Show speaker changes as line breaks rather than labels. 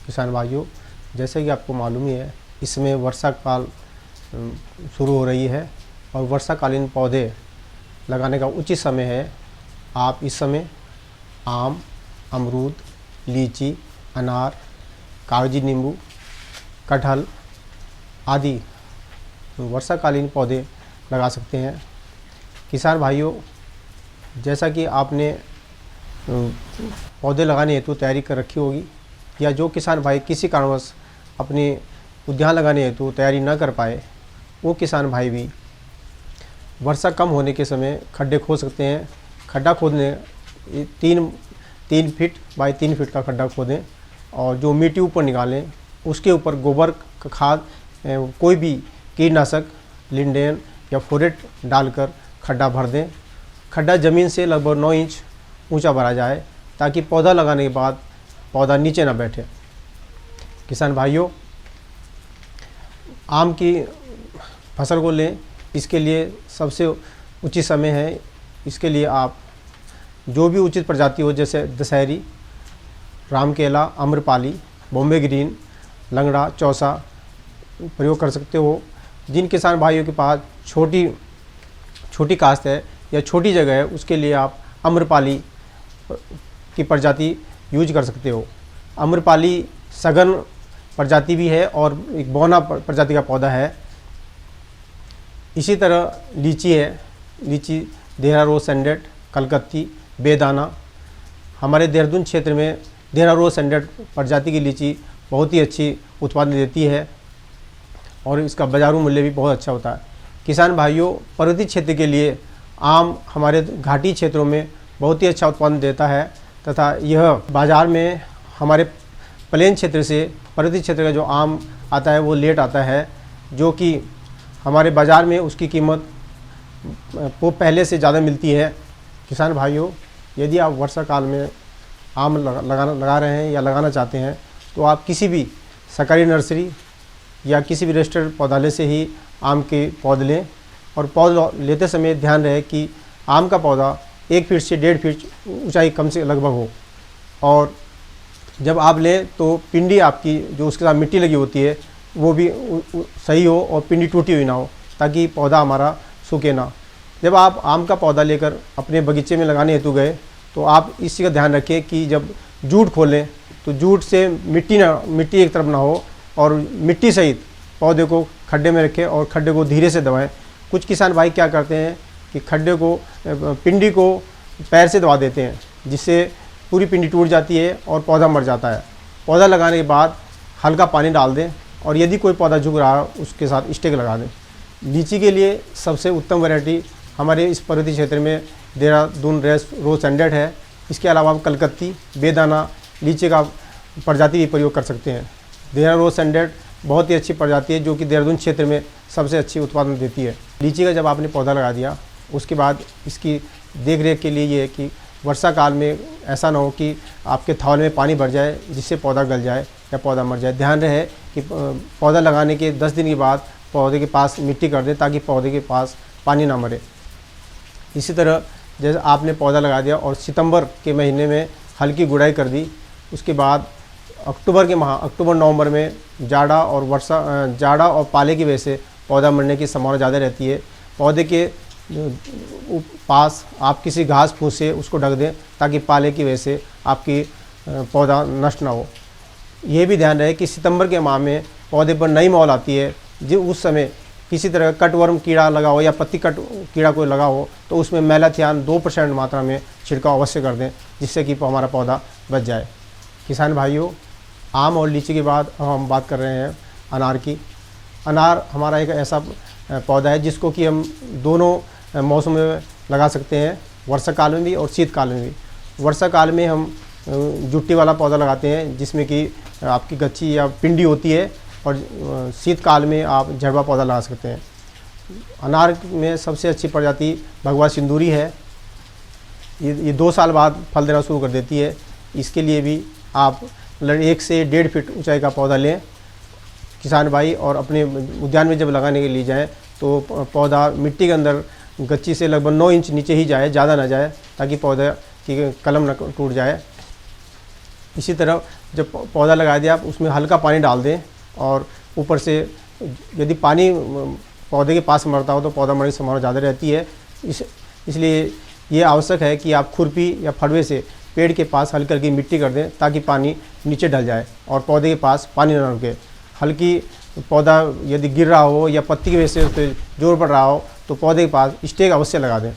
किसान भाइयों, जैसे कि आपको मालूम ही है, इसमें वर्षा काल शुरू हो रही है और वर्षाकालीन पौधे लगाने का उचित समय है। आप इस समय आम, अमरूद, लीची, अनार, कागजी नींबू, कटहल आदि वर्षाकालीन पौधे लगा सकते हैं। किसान भाइयों, जैसा कि आपने पौधे लगाने हेतु तैयारी कर रखी होगी, या जो किसान भाई किसी कारणवश अपने उद्यान लगाने हेतु तैयारी न कर पाए, वो किसान भाई भी वर्षा कम होने के समय खड्डे खोद सकते हैं। खड्डा खोदने 3 फीट बाई 3 फीट का खड्डा खोदें और जो मिट्टी ऊपर निकालें, उसके ऊपर गोबर का खाद, कोई भी कीटनाशक, लिंडेन या फोरेट डालकर खड्डा भर दें। खड्डा ज़मीन से लगभग 9 इंच ऊंचा भरा जाए ताकि पौधा लगाने के बाद पौधा नीचे ना बैठे। किसान भाइयों, आम की फसल को लें, इसके लिए सबसे उचित समय है। इसके लिए आप जो भी उचित प्रजाति हो, जैसे दशहरी, रामकेला, आम्रपाली, बॉम्बे ग्रीन, लंगड़ा, चौसा प्रयोग कर सकते हो। जिन किसान भाइयों के पास छोटी काश्त है या छोटी जगह है, उसके लिए आप आम्रपाली की प्रजाति यूज कर सकते हो। आम्रपाली सघन प्रजाति भी है और एक बौना प्रजाति का पौधा है। इसी तरह लीची है, लीची देहरा रोज सैंडेड, कलकत्ती, बेदाना। हमारे देहरादून क्षेत्र में देहरा रोज सैंडेड प्रजाति की लीची बहुत ही अच्छी उत्पादन देती है और इसका बाजारू मूल्य भी बहुत अच्छा होता है। किसान भाइयों, पर्वतीय क्षेत्र के लिए आम हमारे घाटी क्षेत्रों में बहुत ही अच्छा उत्पादन देता है तथा यह बाज़ार में हमारे प्लेन क्षेत्र से पर्वतीय क्षेत्र का जो आम आता है वो लेट आता है, जो कि हमारे बाज़ार में उसकी कीमत वो पहले से ज़्यादा मिलती है। किसान भाइयों, यदि आप वर्षा काल में आम लगा रहे हैं या लगाना चाहते हैं, तो आप किसी भी सरकारी नर्सरी या किसी भी रजिस्टर्ड पौधालय से ही आम के पौधे लें और पौधा लेते समय ध्यान रहे कि आम का पौधा 1 फीट से 1.5 फीट ऊंचाई कम से लगभग हो। और जब आप लें तो पिंडी आपकी जो उसके साथ मिट्टी लगी होती है वो भी सही हो और पिंडी टूटी हुई ना हो, ताकि पौधा हमारा सूखे ना। जब आप आम का पौधा लेकर अपने बगीचे में लगाने हेतु गए, तो आप इस चीज़ का ध्यान रखें कि जब जूट खोलें तो जूट से मिट्टी एक तरफ ना हो और मिट्टी सहित पौधे को खड्डे में रखें और खड्डे को धीरे से दबाएं। कुछ किसान भाई क्या करते हैं कि खड्डे को, पिंडी को पैर से दबा देते हैं, जिससे पूरी पिंडी टूट जाती है और पौधा मर जाता है। पौधा लगाने के बाद हल्का पानी डाल दें और यदि कोई पौधा झुक रहा है उसके साथ स्टेक लगा दें। लीची के लिए सबसे उत्तम वैरायटी हमारे इस पर्वतीय क्षेत्र में देहरादून रोज सैंडेड है। इसके अलावा आप कलकत्ती, बेदाना लीची का प्रजाति भी प्रयोग कर सकते हैं। देहरादून रोज सैंडेड बहुत ही अच्छी प्रजाति है जो कि देहरादून क्षेत्र में सबसे अच्छी उत्पादन देती है। लीची का जब आपने पौधा लगा दिया, उसके बाद इसकी देख रेख के लिए ये है कि वर्षा काल में ऐसा ना हो कि आपके थावल में पानी भर जाए जिससे पौधा गल जाए या पौधा मर जाए। ध्यान रहे कि पौधा लगाने के 10 दिन के बाद पौधे के पास मिट्टी कर दें ताकि पौधे के पास पानी ना मरे। इसी तरह जैसे आपने पौधा लगा दिया और सितंबर के महीने में हल्की गुड़ाई कर दी, उसके बाद अक्टूबर नवंबर में जाड़ा और पाले की वजह से पौधा मरने की संभावना ज़्यादा रहती है। पौधे के पास आप किसी घास फूस से उसको ढक दें ताकि पाले की वजह से आपकी पौधा नष्ट ना हो। ये भी ध्यान रहे कि सितंबर के माह में पौधे पर नई मौल आती है, जो उस समय किसी तरह का कटवर्म कीड़ा लगा हो या पत्ती कट कीड़ा कोई लगा हो तो उसमें मैलाथियान 2% मात्रा में छिड़काव अवश्य कर दें, जिससे कि हमारा पौधा बच जाए। किसान भाइयों, आम और लीची के बाद हम बात कर रहे हैं अनार की। अनार हमारा एक ऐसा पौधा है जिसको कि हम दोनों मौसम में लगा सकते हैं, वर्षा काल में भी और शीतकाल में भी। वर्षा काल में हम जुट्टी वाला पौधा लगाते हैं जिसमें कि आपकी गच्छी या पिंडी होती है, और शीतकाल में आप झड़वा पौधा लगा सकते हैं। अनार में सबसे अच्छी प्रजाति भगवा सिंदूरी है। ये 2 साल बाद फल देना शुरू कर देती है। इसके लिए भी आप 1 से 1.5 फीट ऊंचाई का पौधा लें किसान भाई, और अपने उद्यान में जब लगाने के लिए जाएं तो पौधा मिट्टी के अंदर गच्ची से लगभग 9 इंच नीचे ही जाए, ज़्यादा ना जाए, ताकि पौधा की कलम न टूट जाए। इसी तरह जब पौधा लगा दिया आप उसमें हल्का पानी डाल दें, और ऊपर से यदि पानी पौधे के पास मरता हो तो पौधा मरने की संभावना ज़्यादा रहती है। इसलिए ये आवश्यक है कि आप खुरपी या फड़वे से पेड़ के पास हल्की हल्की मिट्टी कर दें, ताकि पानी नीचे डल जाए और पौधे के पास पानी न रुके। हल्की पौधा यदि गिर रहा हो या पत्ती की वजह से उस पर जोर पड़ रहा हो तो पौधे के पास स्टेक अवश्य लगा दें।